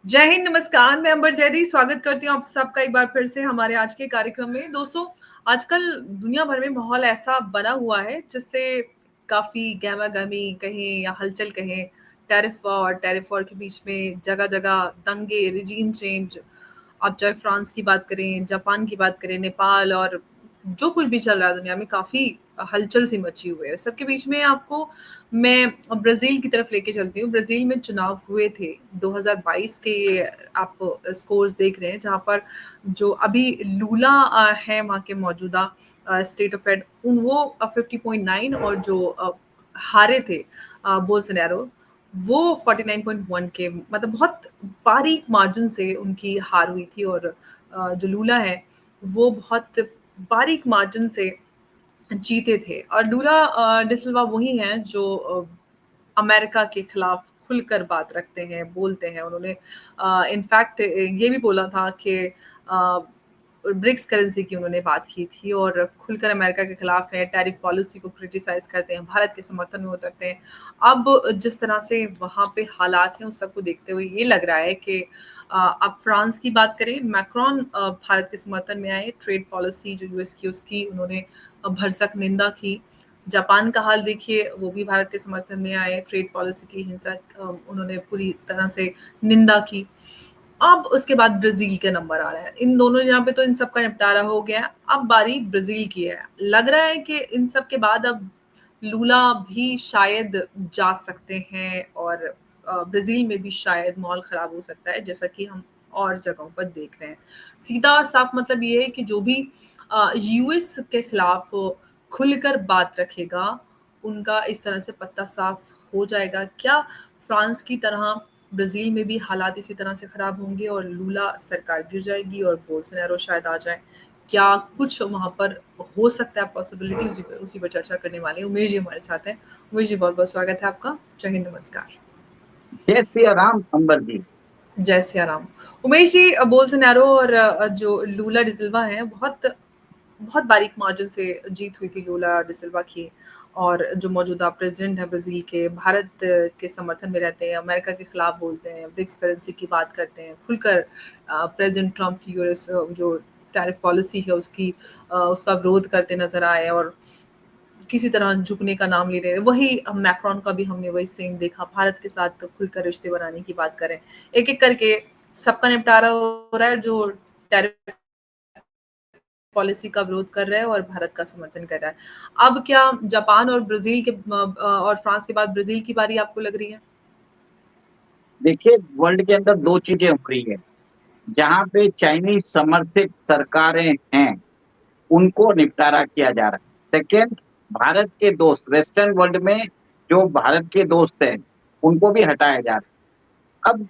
जय हिंद, नमस्कार। मैं अंबर जैदी स्वागत करती हूँ आप सबका एक बार फिर से हमारे आज के कार्यक्रम में। दोस्तों, आजकल दुनिया भर में माहौल ऐसा बना हुआ है जिससे काफ़ी गहमा-गहमी कहें या हलचल कहें, टैरिफ वॉर के बीच में जगह-जगह दंगे, रेजिम चेंज। आप चाहे फ्रांस की बात करें, जापान की बात करें, नेपाल और जो कुछ भी चल रहा है दुनिया में काफ़ी हलचल सी मची हुई है। सबके बीच में आपको मैं ब्राज़ील की तरफ लेके चलती हूँ। ब्राज़ील में चुनाव हुए थे 2022 के। आप स्कोर्स देख रहे हैं जहाँ पर जो अभी लूला हैं वहाँ के मौजूदा स्टेट ऑफ हेड वो 50.9 और जो हारे थे बोल्सोनारो वो 49.1 के मतलब बहुत बारीक मार्जिन से उनकी हार हुई थी। और जो लूला है वो बहुत बारीक मार्जिन से जीते थे। और लूला डिसिल्वा वही हैं जो अमेरिका के खिलाफ खुलकर बात रखते हैं, बोलते हैं। उन्होंने इनफैक्ट ये भी बोला था कि ब्रिक्स करेंसी की उन्होंने बात की थी और खुलकर अमेरिका के खिलाफ है, टैरिफ पॉलिसी को क्रिटिसाइज़ करते हैं, भारत के समर्थन में उतरते हैं। अब जिस तरह से वहाँ पे हालात हैं, उस सबको देखते हुए ये लग रहा है कि अब फ्रांस की बात करें, मैक्रोन भारत के समर्थन में आए, ट्रेड पॉलिसी जो यूएस की उसकी उन्होंने भरसक निंदा की। जापान का हाल देखिए, वो भी भारत के समर्थन में आए, ट्रेड पॉलिसी की उन्होंने पूरी तरह से निंदा की। अब उसके बाद ब्राज़ील के नंबर आ रहा है। इन दोनों जगह पे तो इन सब का निपटारा हो गया है, अब बारी ब्राज़ील की है। लग रहा है कि इन सब के बाद अब लूला भी शायद जा सकते हैं और ब्राज़ील में भी शायद माहौल ख़राब हो सकता है, जैसा कि हम और जगहों पर देख रहे हैं। सीधा और साफ मतलब ये है कि जो भी यूएस के खिलाफ खुलकर बात रखेगा, उनका इस तरह से पत्ता साफ हो जाएगा। क्या फ्रांस की तरह ब्राज़ील में भी हालात इसी तरह से खराब होंगे और लूला सरकार गिर जाएगी और बोल्सोनारो शायद आ जाएँ? क्या कुछ वहाँ पर हो सकता है पॉसिबिलिटी उसी पर चर्चा करने वाले हैं। उमेश जी हमारे साथ हैं। उमेश जी बहुत-बहुत स्वागत है आपका। जय हिंद, नमस्कार। जय श्री राम अंबर जी। जय सिया राम। उमेश जी, बोल्सोनारो और जो लूला डिसिल्वा हैं बहुत बहुत बारीक मार्जिन से जीत हुई थी लूला डिसिल्वा की। और जो मौजूदा प्रेसिडेंट है ब्राज़ील के, भारत के समर्थन में रहते हैं, अमेरिका के खिलाफ बोलते हैं, ब्रिक्स करेंसी की बात करते हैं, खुलकर प्रेसिडेंट ट्रम्प की यूएस जो टैरिफ पॉलिसी है उसका विरोध करते नज़र आए और किसी तरह झुकने का नाम ले रहे हैं। वही मैक्रोन का भी हमने वही सेम देखा, भारत के साथ खुलकर रिश्ते बनाने की बात करें। एक-एक करके सबका निपटारा हो रहा है, जो टैरिफ पॉलिसी का विरोध कर रहा है और भारत का समर्थन कर रहा है। अब क्या जापान और ब्राज़ील के और फ्रांस के बाद ब्राज़ील की बारी आपको लग रही है? देखिए, वर्ल्ड के अंदर 2 चीज़ें हो रही है। जहाँ पे चाइनीज़ समर्थित सरकारें हैं, उनको निपटारा किया जा रहा है। सेकंड, भारत के दोस्त वेस्टर्न वर्ल्ड में जो भारत के दोस्त हैं, उनको भी हटाया जा रहा है। अब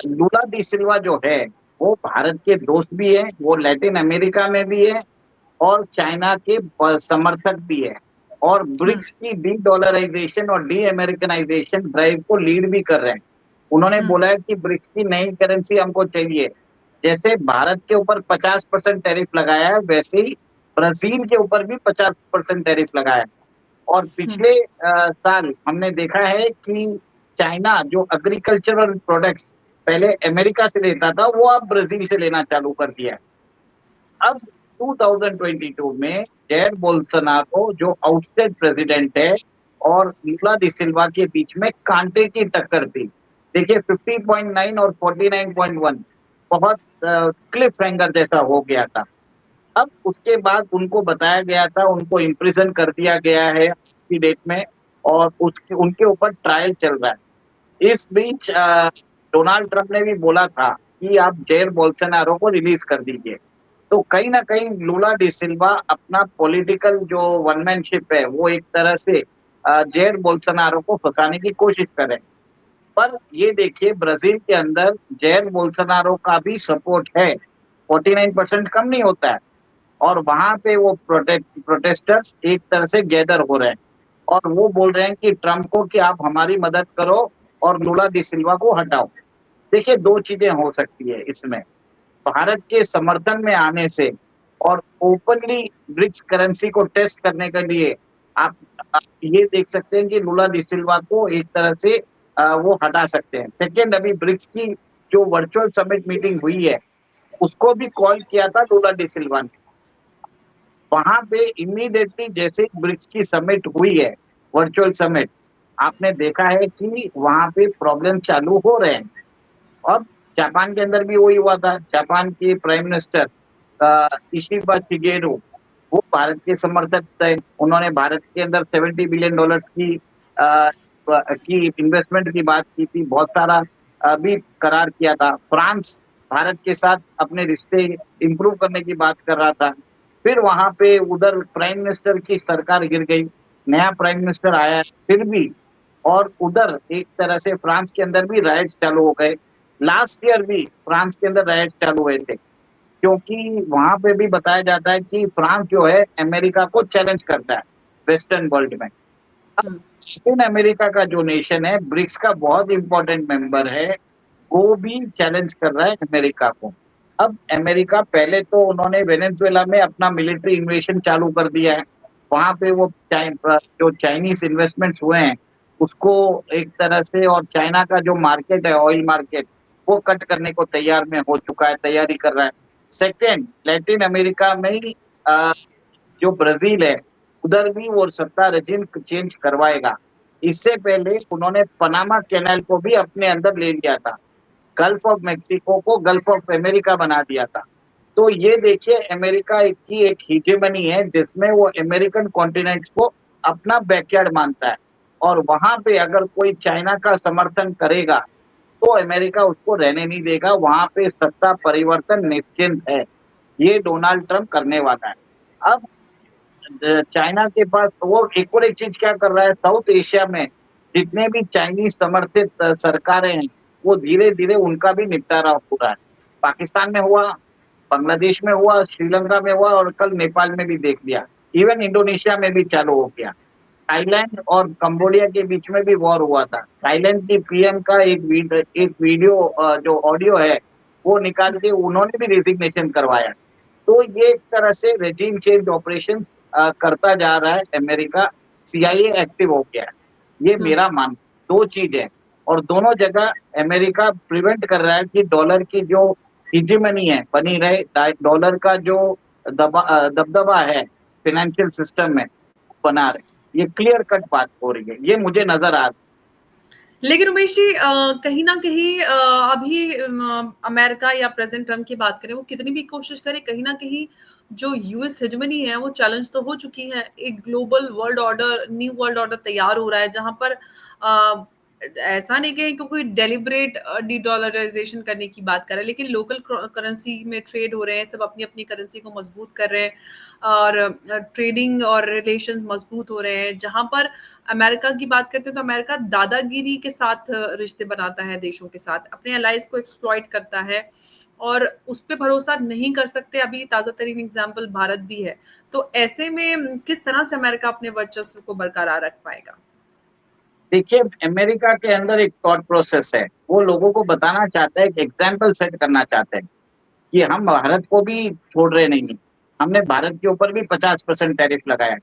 लूला डी सिल्वा जो है, वो भारत के दोस्त भी हैं, वो लैटिन अमेरिका में भी है और चाइना के समर्थक भी है और हुँ, ब्रिक्स की डी-डॉलराइज़ेशन और डी-अमेरिकनाइज़ेशन ड्राइव को लीड भी कर रहे हैं। उन्होंने हुँ, बोला है कि ब्रिक्स की नई करेंसी हमको चाहिए। जैसे भारत के ऊपर 50% टैरिफ लगाया है, वैसे ही ब्राज़ील के ऊपर भी 50% टैरिफ लगाया है। और हुँ, पिछले साल हमने देखा है कि चाइना जो एग्रीकल्चरल प्रोडक्ट्स पहले अमेरिका से लेता था, वो अब ब्राज़ील से लेना चालू कर दिया है। अब 2022 में जैर बोल्सोनारो जो आउटस्टेड प्रेसिडेंट है और लूला डी सिल्वा के बीच में कांटे की टक्कर थी। देखिए 50.9 और 49.1 बहुत क्लिफ हैंगर जैसा हो गया था। अब उसके बाद उनको बताया गया था, उनको इम्प्रिज़न कर दिया गया है आज की डेट में और उसके उनके ऊपर ट्रायल चल रहा है। इस बीच डोनाल्ड ट्रम्प ने भी बोला था कि आप जैर बोल्सोनारो को रिलीज़ कर दीजिए। तो कहीं न कहीं लूला डी सिल्वा अपना पॉलिटिकल जो वन मैनशिप है, वो एक तरह से जैर बोल्सोनारो को फँसाने की कोशिश कर रहे हैं। पर ये देखिए ब्राज़ील के अंदर जैर बोल्सोनारो का भी सपोर्ट है, 49% कम नहीं होता है और वहाँ पे वो प्रोटेस्टर्स एक तरह से गैदर हो रहे हैं और वो बोल रहे हैं कि ट्रम्प को कि आप हमारी मदद करो और लूला डी सिल्वा को हटाओ। देखिए 2 चीज़ें हो सकती है इसमें। भारत के समर्थन में आने से और ओपनली ब्रिक्स करेंसी को टेस्ट करने के लिए आप आप ये देख सकते हैं कि लूला डी सिल्वा को एक तरह से वो हटा सकते हैं। सेकंड, अभी ब्रिक्स की जो वर्चुअल समिट मीटिंग हुई है उसको भी कॉल किया था लूला डी सिल्वा ने। वहां पे इमीडिएटली जैसे ब्रिक्स की समिट हुई है, वर्चुअल समिट, आपने देखा है कि वहां पे प्रॉब्लम चालू हो रहे हैं। और जापान के अंदर भी वही हुआ था। जापान के प्राइम मिनिस्टर इशिबा शिगेरू, वो भारत के समर्थक थे। उन्होंने भारत के अंदर $70 बिलियन की इन्वेस्टमेंट की बात की थी। बहुत सारा भी करार किया था। फ्रांस भारत के साथ अपने रिश्ते इंप्रूव करने की बात कर रहा था। फिर वहां पे उधर प्राइम मिनिस्टर की सरकार गिर गई, नया प्राइम मिनिस्टर आया फिर भी, और उधर एक तरह से फ्रांस के अंदर भी राइट्स चालू हो गए। लास्ट ईयर भी फ्रांस के अंदर राइट्स चालू हुए थे, क्योंकि वहां पे भी बताया जाता है कि फ्रांस जो है अमेरिका को चैलेंज करता है वेस्टर्न वर्ल्ड में। अब लैटिन अमेरिका का जो नेशन है, ब्रिक्स का बहुत इंपॉर्टेंट मेंबर है, वो भी चैलेंज कर रहा है अमेरिका को। अब अमेरिका पहले तो उन्होंने वेनेजुएला में अपना मिलिट्री इन्वेशन चालू कर दिया है। वहां पे वो जो चाइनीज इन्वेस्टमेंट्स हुए हैं उसको एक तरह से, और चाइना का जो मार्केट है ऑयल मार्केट, वो कट करने को तैयार में हो चुका है, तैयारी कर रहा है। सेकेंड, लैटिन अमेरिका में ही जो ब्राजील है उधर भी वो सत्ता रेजिम चेंज करवाएगा। इससे पहले उन्होंने पनामा कैनाल को भी अपने अंदर ले लिया था, गल्फ ऑफ मेक्सिको को गल्फ ऑफ अमेरिका बना दिया था। तो ये देखिए अमेरिका की एक हीजेमनी है जिसमें वो अमेरिकन कॉन्टिनेंट को अपना बैकयार्ड मानता है, और वहां पे अगर कोई चाइना का समर्थन करेगा तो अमेरिका उसको रहने नहीं देगा। वहां पे सत्ता परिवर्तन निश्चित है, ये डोनाल्ड ट्रंप करने वाला है। अब चाइना के पास वो एक और एक चीज क्या कर रहा है, साउथ एशिया में जितने भी चाइनीज समर्थित सरकारें हैं वो धीरे धीरे उनका भी निपटारा हो रहा है। पाकिस्तान में हुआ, बांग्लादेश में हुआ, श्रीलंका में हुआ, और कल नेपाल में भी देख लिया। इवन इंडोनेशिया में भी चालू हो गया। थाईलैंड और कंबोडिया के बीच में भी वॉर हुआ था। थाईलैंड की पीएम का एक वीडियो जो ऑडियो है वो निकाल के उन्होंने भी रेजिग्नेशन करवाया। तो ये एक तरह से रेजिम चेंज ऑपरेशन करता जा रहा है अमेरिका। सीआईए एक्टिव हो गया है, ये मेरा मान। दो चीज है, और दोनों जगह अमेरिका प्रिवेंट कर रहा है कि डॉलर की जो हिजीमनी है बनी रहे, डॉलर का जो दबदबा है फाइनेंशियल सिस्टम में बना रहे। ये क्लियर कट बात हो रही है, ये मुझे नजर आ रहा है। लेकिन उमेश जी, कहीं ना कहीं अभी अमेरिका या प्रेसिडेंट ट्रम्प की बात करें, वो कितनी भी कोशिश करे, कहीं ना कहीं जो यूएस हेजमनी है वो चैलेंज तो हो चुकी है। एक global world order, new world order तैयार हो रहा है, जहां पर ऐसा नहीं कि कोई डेलिब्रेट डी डॉलराइजेशन करने की बात कर रहा है, लेकिन लोकल करेंसी में ट्रेड हो रहे हैं, सब अपनी अपनी करेंसी को मजबूत कर रहे हैं, और ट्रेडिंग और रिलेशन मजबूत हो रहे हैं। जहां पर अमेरिका की बात करते हैं तो अमेरिका दादागिरी के साथ रिश्ते बनाता है देशों के साथ, अपने अलाइज को एक्सप्लॉइट करता है, और उस पर भरोसा नहीं कर सकते। अभी ताजा तरीन एग्जाम्पल भारत भी है। तो ऐसे में किस तरह से अमेरिका अपने वर्चस्व को बरकरार रख पाएगा? देखिए अमेरिका के अंदर एक थॉट प्रोसेस है, वो लोगों को बताना चाहता है, एक एग्जाम्पल सेट करना चाहते हैं कि हम भारत को भी छोड़ रहे नहीं हैं। हमने भारत के ऊपर भी 50% टैरिफ लगाया है।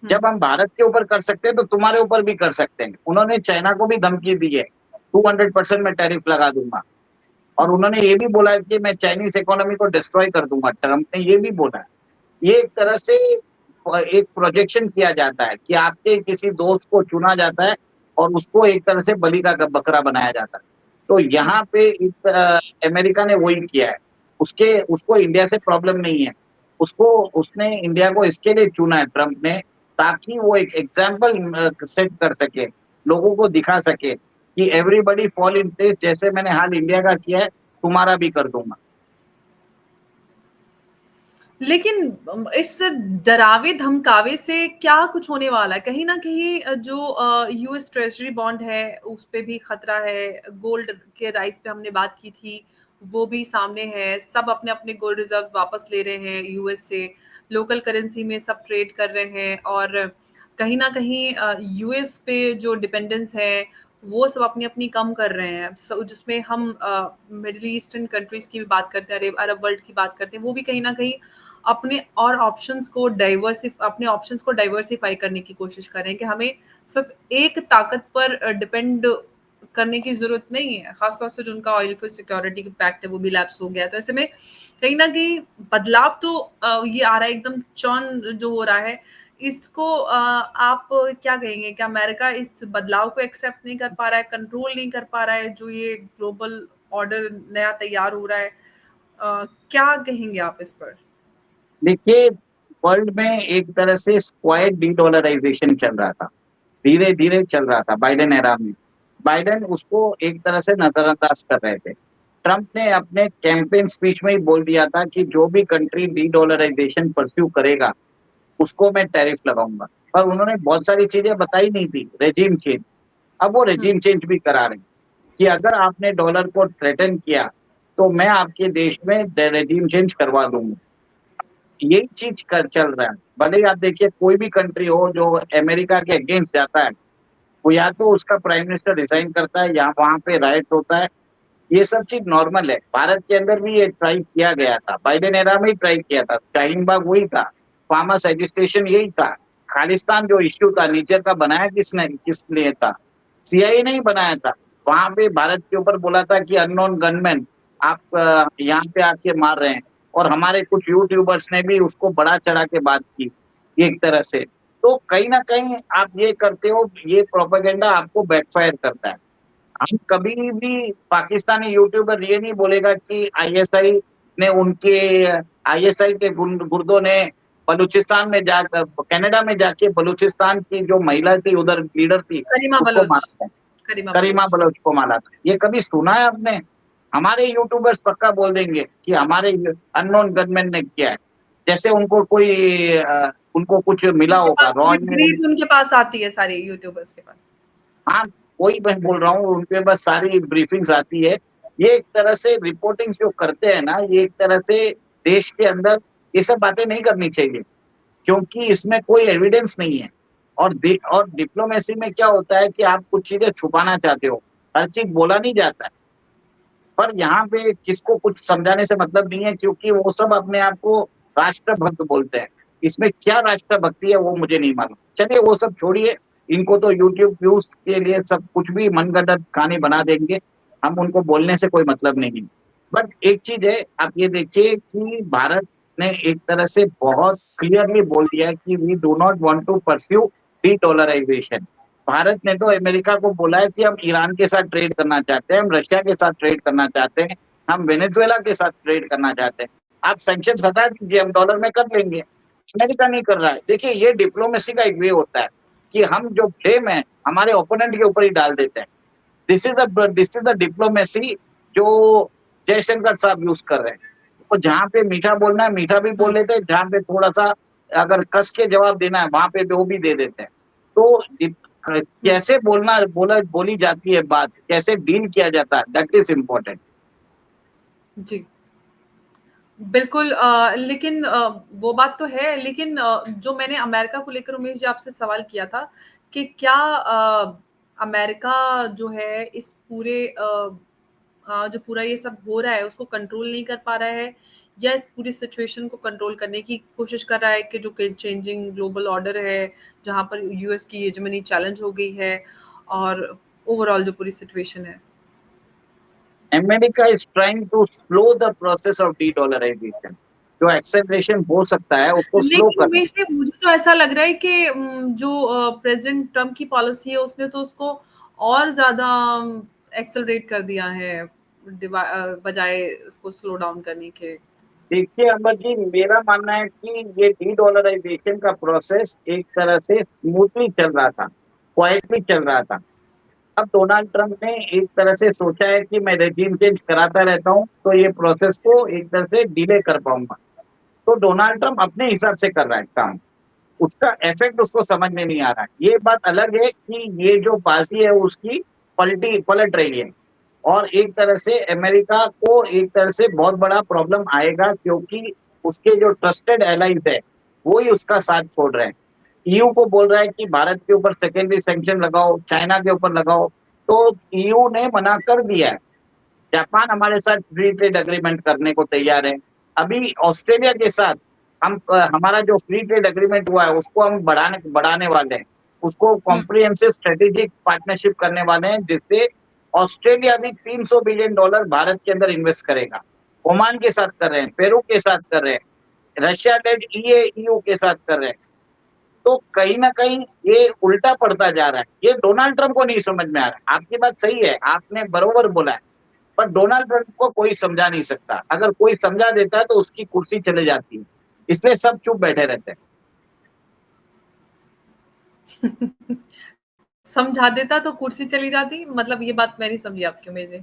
जब हम भारत के ऊपर कर सकते हैं तो तुम्हारे ऊपर भी कर सकते हैं। उन्होंने चाइना को भी धमकी दी है, 200% में टैरिफ लगा दूंगा। और उन्होंने ये भी बोला है कि मैं चाइनीज इकोनॉमी को डिस्ट्रॉय कर दूंगा, ट्रम्प ने ये भी बोला है। ये एक तरह से एक प्रोजेक्शन किया जाता है कि आपके किसी दोस्त को चुना जाता है और उसको एक तरह से बलि का बकरा बनाया जाता है। तो यहाँ पे अमेरिका ने वही किया है। उसको इंडिया से प्रॉब्लम नहीं है। उसको उसने इंडिया को इसके लिए चुना है ट्रम्प ने, ताकि वो एक एग्जाम्पल सेट कर सके, लोगों को दिखा सके कि एवरीबडी फॉल इन प्लेस, जैसे मैंने हाल इंडिया का किया है तुम्हारा भी कर दूंगा। लेकिन इस डरावे धमकावे से क्या कुछ होने वाला है? कहीं ना कहीं जो यूएस ट्रेजरी बॉन्ड है उस पे भी खतरा है। गोल्ड के राइस पे हमने बात की थी, वो भी सामने है। सब अपने अपने गोल्ड रिजर्व वापस ले रहे हैं यूएस से, लोकल करेंसी में सब ट्रेड कर रहे हैं, और कहीं ना कहीं यूएस पे जो डिपेंडेंस है वो सब अपनी अपनी कम कर रहे हैं। जिसमें हम मिडिल ईस्टर्न कंट्रीज की भी बात करते हैं, अरब वर्ल्ड की बात करते हैं, वो भी कहीं ना कहीं अपने ऑप्शंस को डाइवर्सिफाई करने की कोशिश कर रहे हैं कि हमें सिर्फ एक ताकत पर डिपेंड करने की ज़रूरत नहीं है। ख़ास तौर से जो उनका ऑयल फॉर सिक्योरिटी पैक्ट है वो भी लैप्स हो गया। तो ऐसे में कहीं न कहीं बदलाव तो ये आ रहा है एकदम चौन जो हो रहा है, इसको आप क्या कहेंगे? क्या अमेरिका इस बदलाव को एक्सेप्ट नहीं कर पा रहा है, कंट्रोल नहीं कर पा रहा है, जो ये ग्लोबल ऑर्डर नया तैयार हो रहा है? क्या कहेंगे आप इस पर? देखिए, वर्ल्ड में एक तरह से क्वाइट डी-डॉलराइज़ेशन चल रहा था। धीरे-धीरे चल रहा था बाइडेन एरा में। बाइडेन उसको एक तरह से नज़रअंदाज कर रहे थे। ट्रम्प ने अपने कैंपेन स्पीच में ही बोल दिया था कि जो भी कंट्री डी-डॉलराइज़ेशन परस्यू करेगा, उसको मैं टैरिफ लगाऊँगा। पर उन्होंने बहुत सारी चीज़ें बताई नहीं थी, रेजिम चेंज। अब वो हुँ, रेजिम चेंज भी करा रहे हैं कि अगर आपने डॉलर को थ्रेटन किया, तो मैं आपके देश में रेजिम चेंज करवा दूँगा। यही चीज़ कर चल रहा है। भले ही आप देखिए कोई भी कंट्री हो जो अमेरिका के अगेंस्ट जाता है, वो या तो उसका प्राइम मिनिस्टर रिज़ाइन करता है या वहाँ पे राइट्स होता है। ये सब चीज़ नॉर्मल है। भारत के अंदर भी ये ट्राई किया गया था। बाइडेन एरा में ही ट्राई किया था। शाहीन बाग वही था। फार्मर्स एजिटेशन यही था। खालिस्तान जो इश्यू था नीचे का बनाया किसने था? सीआईए ने ही बनाया था। वहाँ पे भारत के ऊपर बोला था कि अननोन गनमैन आप यहाँ पे आके मार रहे हैं और हमारे कुछ यूट्यूबर्स ने भी उसको बढ़ा-चढ़ा के बात की, एक तरह से। तो कहीं न कहीं आप ये करते हो, ये प्रोपेगेंडा आपको बैकफायर करता है। हम कभी भी पाकिस्तानी यूट्यूबर ये नहीं बोलेगा कि आईएसआई ने उनके आईएसआई के गुंडों ने बलूचिस्तान में जाकर कनाडा में जाके बलूचिस्तान की जो महिला थी, उधर लीडर थी, करीमा उसको बलोच, मारा था। करीमा करीमा बलोच। बलोच को मारा था। ये कभी सुना है आपने? हमारे यूट्यूबर्स पक्का बोल देंगे कि हमारे अननोन गनमैन ने किया है। जैसे उनको कोई उनको कुछ मिला उनके होगा, पास रॉ पूरी ने ब्रीफ उनके पास आती है सारी यूट्यूबर्स के पास। हाँ, वही मैं बोल रहा हूँ, उनके पास सारी ब्रीफिंग्स आती है। ये एक तरह से रिपोर्टिंग जो करते हैं ना, ये एक तरह से देश के अंदर ये सब बातें नहीं करनी चाहिए, क्योंकि इसमें कोई एविडेंस नहीं है। और डिप्लोमेसी में क्या होता है कि आप कुछ चीज़ें छुपाना चाहते हो, हर चीज़ बोला नहीं जाता है। पर यहाँ पे किसको कुछ समझाने से मतलब नहीं है, क्योंकि वो सब अपने आप को राष्ट्रभक्त बोलते हैं। इसमें क्या राष्ट्रभक्ति है वो मुझे नहीं मालूम। चलिए वो सब छोड़िए, इनको तो यूट्यूब व्यूज़ के लिए सब कुछ भी मनगढ़ंत कहानी बना देंगे, हम उनको बोलने से कोई मतलब नहीं है। बट एक चीज़ है, आप ये देखिए कि भारत ने एक तरह से बहुत क्लियरली बोल दिया है कि we do not want to pursue de-dollarisation. Bharat ने तो अमेरिका को बोला है कि हम ईरान के साथ ट्रेड करना चाहते हैं, हम रशिया के साथ ट्रेड करना चाहते हैं, हम वेनेजुएला के साथ ट्रेड करना चाहते हैं। आप सैंक्शंस हटा दीजिए, हम डॉलर में कर लेंगे। अमेरिका नहीं कर रहा है। देखिए ये डिप्लोमेसी का एक वे होता है कि हम जो ब्लेम है हमारे ओपोनेंट के ऊपर ही डाल देते हैं। दिस इज़ द डिप्लोमेसी जो जयशंकर साहब यूज़ कर रहे हैं। तो जहाँ पे मीठा बोलना है, मीठा भी हुँ। बोल लेते हैं, जहाँ पे थोड़ा-सा अगर कस के जवाब देना है, वहाँ पे वो भी दे देते हैं। तो हुँ, कैसे बोली जाती है बात, कैसे डील किया जाता है, दैट इज़ इम्पोर्टेंट। जी। बिल्कुल लेकिन वो बात तो है लेकिन जो मैंने अमेरिका को लेकर उमेश जी आपसे सवाल किया था कि क्या अमेरिका जो है इस पूरे जो पूरा ये सब हो रहा है उसको कंट्रोल नहीं कर पा रहा है या इस पूरी सिचुएशन को कंट्रोल करने की कोशिश कर रहा है कि जो कि चेंजिंग ग्लोबल ऑर्डर है जहाँ पर यूएस की हेजेमनी चैलेंज हो गई है और ओवरऑल जो पूरी सिचुएशन है। America is trying to slow the process of de-dollarisation. जो एक्सेलरेशन हो सकता है, उसको स्लो लेकिन करना। उमेश जी मुझे तो ऐसा लग रहा है कि जो प्रेज़िडेंट ट्रम्प की पॉलिसी है उसने तो उसको और ज़्यादा एक्सेलरेट कर दिया है बजाय उसको स्लो डाउन करने के। देखिए अमर जी, मेरा मानना है कि ये डी-डॉलराइज़ेशन का प्रोसेस एक तरह से स्मूथली चल रहा था, क्वाइटली चल रहा था। अब डोनाल्ड ट्रम्प ने एक तरह से सोचा है कि मैं रेज़ीम चेंज कराता रहता हूँ, तो ये प्रोसेस को एक तरह से डिले कर पाऊँगा। तो डोनाल्ड ट्रम्प अपने हिसाब से कर रहा है काम। उसका इफ़ेक्ट उसको समझ में नहीं आ रहा है। ये बात अलग है कि ये जो बाज़ी है उसकी पलट रही है और एक तरह से अमेरिका को एक तरह से बहुत बड़ा प्रॉब्लम आएगा, क्योंकि उसके जो ट्रस्टेड एलाइज़ है, वो ही उसका साथ छोड़ रहे हैं। ईयू को बोल रहा है कि भारत के ऊपर सेकेंडरी सैंक्शन लगाओ, चाइना के ऊपर लगाओ, तो ईयू ने मना कर दिया है। जापान हमारे साथ फ्री ट्रेड एग्रीमेंट करने को तैयार है। अभी ऑस्ट्रेलिया के साथ हमारा जो फ्री ट्रेड एग्रीमेंट हुआ है उसको हम बढ़ाने बढ़ाने वाले हैं। उसको कॉम्प्रिहेंसिव स्ट्रेटेजिक पार्टनरशिप करने वाले हैं, जिससे ऑस्ट्रेलिया भी $300 बिलियन भारत के अंदर इन्वेस्ट करेगा। ओमान के साथ कर रहे हैं, पेरू के साथ कर रहे हैं, रशिया लेड ईयू के साथ कर रहे हैं। तो कहीं न कहीं ये उल्टा पड़ता जा रहा है। ये डोनाल्ड ट्रम्प को नहीं समझ में आ रहा है। आपकी बात सही है, आपने बरोबर बोला है, पर डोनाल्ड ट्रम्प को कोई समझा नहीं सकता। अगर कोई समझा देता है तो उसकी कुर्सी चले जाती है। इसलिए सब चुप बैठे रहते हैं। समझा देता तो कुर्सी चली जाती, मतलब ये बात मैं नहीं समझी आपकी उम्मीद जी।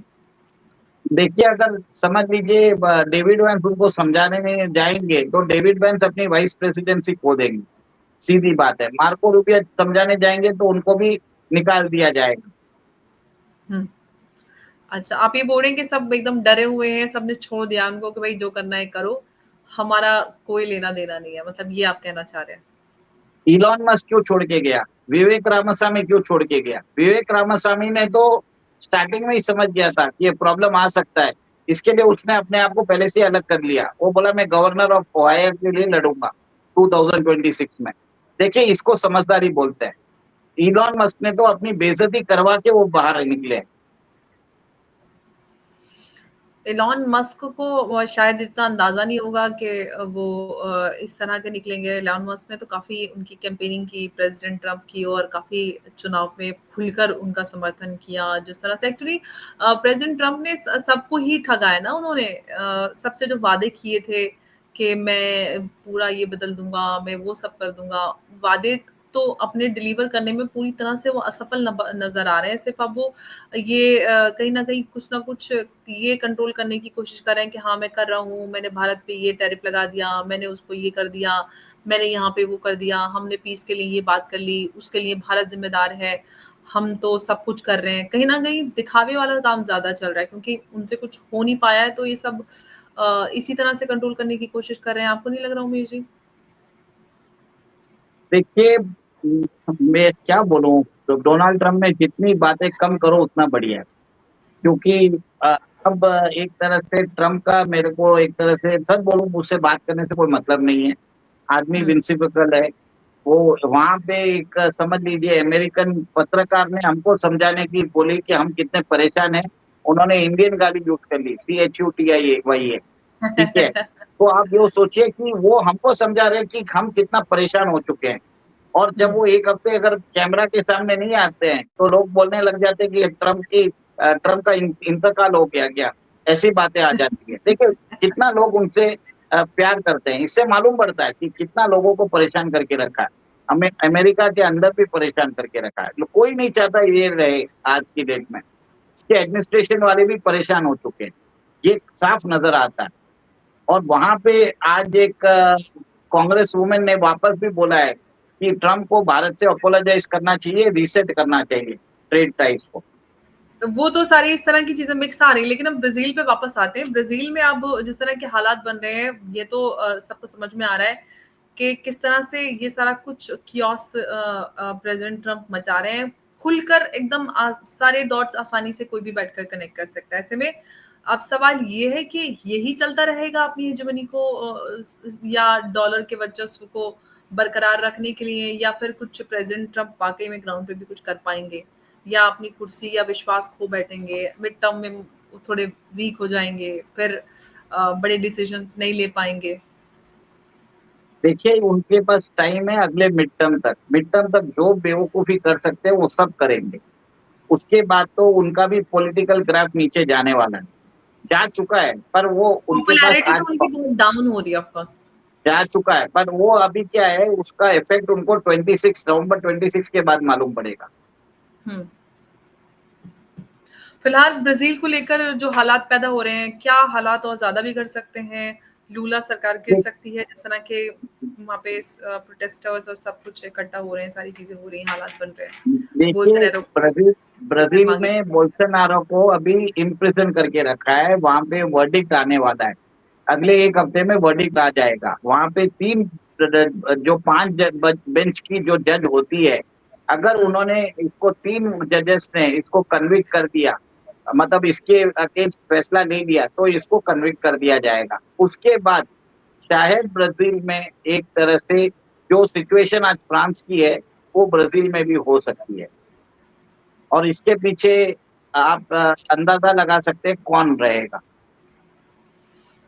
देखिए, अगर समझ लीजिए डेविड वैंस उनको समझाने में जाएँगे, तो डेविड वैंस अपनी वाइस प्रेसिडेंसी खो देंगे। सीधी बात है। मार्को रूबियो समझाने जाएँगे तो उनको भी निकाल दिया जाएगा। हुँ। अच्छा, आप ये बोल रहे हैं कि सब एकदम डरे हुए हैं, सबने छोड़ दिया उनको कि भाई जो करना है करो, हमारा कोई लेना-देना नहीं है, मतलब ये आप कहना चाह रहे हैं? इलॉन मस्क क्यों छोड़ के गया? विवेक रामास्वामी क्यों छोड़ के गया? विवेक रामास्वामी ने तो स्टार्टिंग में ही समझ गया था कि ये प्रॉब्लम आ सकता है। इसके लिए उसने अपने आप को पहले से ही अलग कर लिया। वो बोला मैं गवर्नर ऑफ ओहायो के लिए लड़ूँगा 2026 में। देखिए, इसको समझदारी बोलते हैं। इलॉन मस्क ने तो अपनी बेइज्जती करवा के वो बाहर निकले। इलॉन मस्क को शायद इतना अंदाज़ा नहीं होगा कि वो इस तरह के निकलेंगे। इलॉन मस्क ने तो काफ़ी उनकी कैंपेनिंग की, प्रेज़िडेंट ट्रम्प की और काफ़ी चुनाव में खुलकर उनका समर्थन किया। जिस तरह से एक्चुअली प्रेज़िडेंट ट्रम्प ने सबको ही ठगा है ना उन्होंने। सबसे जो वादे किए थे कि मैं पूरा ये बदल दूँगा, मैं वो सब कर दूँगा। वादे तो अपने डिलीवर करने में पूरी तरह से वो असफल नज़र आ रहे हैं। सिर्फ़ अब वो ये कहीं न कहीं कुछ न कुछ ये कंट्रोल करने की कोशिश कर रहे हैं कि हाँ, मैं कर रहा हूँ, मैंने भारत पे ये टैरिफ लगा दिया, मैंने उसको ये कर दिया, मैंने यहाँ पे वो कर दिया, हमने पीस के लिए ये बात कर ली, उसके लिए भारत ज़िम्मेदार है, हम तो सब कुछ कर रहे हैं। कहीं न कहीं दिखावे वाला काम ज़्यादा चल रहा है क्योंकि उनसे कुछ हो नहीं पाया है, तो ये सब इसी तरह से कंट्रोल करने की कोशिश कर रहे हैं। आपको नहीं लग रहा उमेश जी? देखिए, मैं क्या बोलूँ, तो डोनाल्ड ट्रम्प में जितनी बातें कम करो उतना बढ़िया है। क्योंकि अ, अब एक तरह से ट्रम्प का मेरे को एक तरह से सच बोलूँ, मुझसे बात करने से कोई मतलब नहीं है। आदमी हुँ। विनसिपिकल है। वो वहाँ पे एक समझ लीजिए अमेरिकन पत्रकार ने हमको समझाने की बोली कि हम कितने परेशान हैं, उन्होंने इंडियन गाली यूज़ कर ली, CHUTIA, ठीक है? तो आप ये सोचिए कि वो हमको समझा रहे हैं कि हम कितना परेशान हो चुके हैं। और जब हुँ। वो 1 हफ्ते अगर कैमरा के सामने नहीं आते हैं, तो लोग बोलने लग जाते हैं कि ट्रम्प का इंतकाल हो गया क्या? ऐसी बातें आ जाती हैं। देखिए, कितना लोग उनसे प्यार करते हैं, इससे मालूम पड़ता है कि कितना लोगों को परेशान करके रखा है। हमें अमेरिका के अंदर भी परेशान करके रखा है। कोई नहीं चाहता ये रहे आज की डेट में। इसके एडमिनिस्ट्रेशन वाले भी परेशान हो चुके हैं। ये साफ नज़र आता है। और वहाँ पे आज एक कांग्रेस वुमन ने वापस भी बोला है कि ट्रम्प को भारत से अपोलोजाइज़ करना चाहिए, रीसेट करना चाहिए ट्रेड टाइज़ को। वो तो सारी इस तरह की चीज़ें मिक्स आ रही हैं, लेकिन हम ब्राज़ील पे वापस आते हैं। ब्राज़ील में अब जिस तरह के हालात बन रहे हैं, ये तो सबको समझ में आ रहा है कि किस तरह से ये सारा कुछ कियोस्क प्रेज़िडेंट ट्रम्प मचा रहे हैं। खुलकर एकदम सारे डॉट्स आसानी से कोई भी बैठकर कनेक्ट कर सकता है। ऐसे में अब सवाल ये है कि यही चलता रहेगा अपनी हेजेमनी को या डॉलर के वर्चस्व को बरकरार रखने के लिए या फिर कुछ प्रेज़िडेंट ट्रम्प वाक़ई में ग्राउंड पे भी कुछ कर पाएँगे? या अपनी कुर्सी या विश्वास खो बैठेंगे, मिड टर्म में थोड़े वीक हो जाएँगे, फिर बड़े डिसीज़न्स नहीं ले पाएँगे। देखिए, उनके पास टाइम है अगले मिड टर्म तक। मिड टर्म तक जो बेवकूफ़ी कर सकते हैं, वो सब करेंगे। उसके बाद तो उनका भी पॉलिटिकल ग्राफ नीचे जाने वाला है। जा चुका है, पर वो उनके पास पॉपुलैरिटी आज तो उनकी बहुत डाउन हो रही है ऑफ कोर्स। जा चुका है, पर वो अभी क्या है, उसका इफ़ेक्ट उनको 26 नवंबर 26 के बाद मालूम पड़ेगा। हुँ। फिलहाल ब्राज़ील को लेकर जो हालात पैदा हो रहे हैं, क्या हालात और ज़्यादा बिगड़ सकते हैं? लूला सरकार गिर दे सकती है, जिस तरह के वहाँ पे प्रोटेस्टर्स और सब कुछ इकट्ठा हो रहे हैं, सारी चीज़ें हो रही हैं, हालात बन रहे हैं। देखिए, बोल्सोनारो ब्राज़ील ब्राज़ील दिमागी में बोल्सोनारो को अभी इम्प्रिज़न करके रखा है, वहाँ पे वर्डिक्ट आने वाला है। अगले 1 हफ्ते में वर्डिक्ट आ जाएगा। वहाँ पे 3 जो 5 ज ब बेंच की जो जज होती है, अगर हुँ, उन्होंने इसको 3 जजेस ने इसको कन्विक्ट कर दिया, मतलब इसके अगेंस्ट फैसला नहीं दिया, तो इसको कन्विक्ट कर दिया जाएगा। उसके बाद शायद ब्राज़ील में एक तरह से जो सिचुएशन आज फ्रांस की है, वो ब्राज़ील में भी हो सकती है। और इसके पीछे आप अंदाजा लगा सकते हैं कौन रहेगा।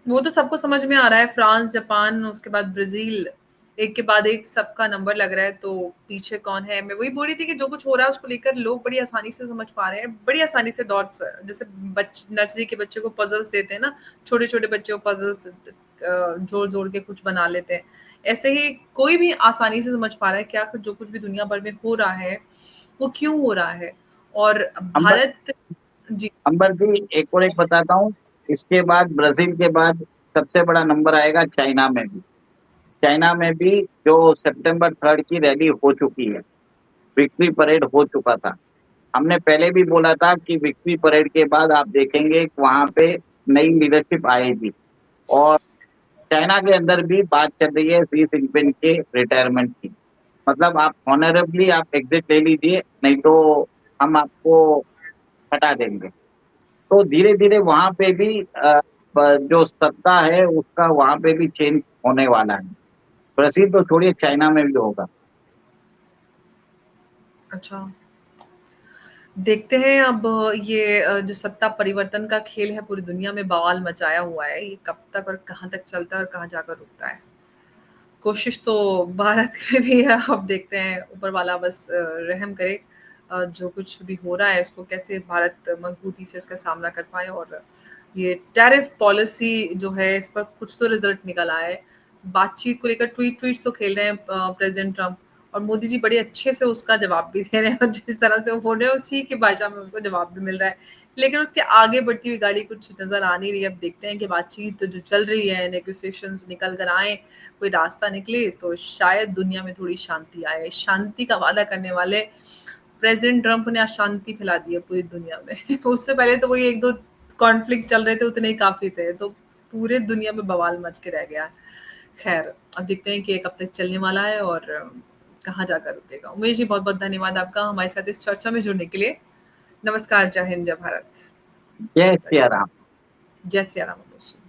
वो तो सबको समझ में आ रहा है, फ्रांस, जापान, उसके बाद ब्राज़ील, एक के बाद एक सबका नंबर लग रहा है, तो पीछे कौन है? मैं वही बोल रही थी कि जो कुछ हो रहा है उसको लेकर लोग बड़ी आसानी से समझ पा रहे हैं, बड़ी आसानी से डॉट्स, जैसे नर्सरी के बच्चे को पजल्स देते हैं ना, छोटे-छोटे बच्चों को पजल्स जोड़-जोड़ के कुछ बना लेते हैं। ऐसे ही कोई भी आसानी से समझ पा रहा है कि आखिर जो कुछ भी दुनिया भर में हो रहा है, वो क्यों हो रहा है? और अंबर भारत जी, अंबर जी, एक और एक बताता हूँ। इसके बाद ब्राजील के बाद सबसे बड़ा नंबर आएगा चाइना में भी। चाइना में भी जो सितंबर 3 की रैली हो चुकी है, विक्ट्री परेड हो चुका था। हमने पहले भी बोला था कि विक्ट्री परेड के बाद आप देखेंगे कि वहाँ पे नई लीडरशिप आएगी, और चाइना के अंदर भी बात चल रही है शी जिनपिंग के रिटायरमेंट की। मतलब आप ऑनरेबली आप एग्जिट ले लीजिए, नहीं तो हम आपको हटा देंगे। तो धीरे-धीरे वहाँ पे भी जो सत्ता है उसका वहाँ पे भी चेंज होने वाला है। ब्राज़ील तो छोड़िए, चाइना में भी होगा। अच्छा। देखते हैं अब ये जो सत्ता परिवर्तन का खेल है पूरी दुनिया में बवाल मचाया हुआ है, ये कब तक और कहाँ तक चलता है और कहाँ जाकर रुकता है। कोशिश तो भारत में भी है, अब देखते हैं ऊपर वाला बस रहम करे। जो कुछ भी हो रहा है उसको कैसे भारत मजबूती से इसका सामना कर पाए, और ये टैरिफ पॉलिसी जो है इस पर कुछ तो रिजल्ट निकल आया है। बातचीत को लेकर ट्वीट्स तो खेल रहे हैं प्रेसिडेंट ट्रम्प, और मोदी जी बड़े अच्छे से उसका जवाब भी दे रहे हैं, और जिस तरह से वो बोल रहे हैं उसी की भाषा में उनको जवाब भी मिल रहा है। लेकिन उसके आगे बढ़ती हुई गाड़ी कुछ नज़र आ नहीं रही है। अब देखते हैं कि बातचीत जो चल रही है, नेगोशिएशंस निकल कर आएँ, कोई रास्ता निकले तो शायद दुनिया में थोड़ी शांति आए। शांति का वादा करने वाले प्रेसिडेंट ट्रम्प ने अशांति फैला दी है पूरी दुनिया में। तो उससे पहले तो वही 1-2 कॉन्फ्लिक्ट चल रहे थे, उतने ही काफ़ी थे। तो पूरे दुनिया में बवाल मच के रह गया है। खैर, अब देखते हैं कि ये कब तक चलने वाला है और कहाँ जाकर रुकेगा। उमेश जी, बहुत-बहुत धन्यवाद आपका हमारे साथ इस चर्चा में जुड़ने के लिए। नमस्कार, जय हिंद, जय भारत। जय सिया राम। जय सिया राम उमेश जी।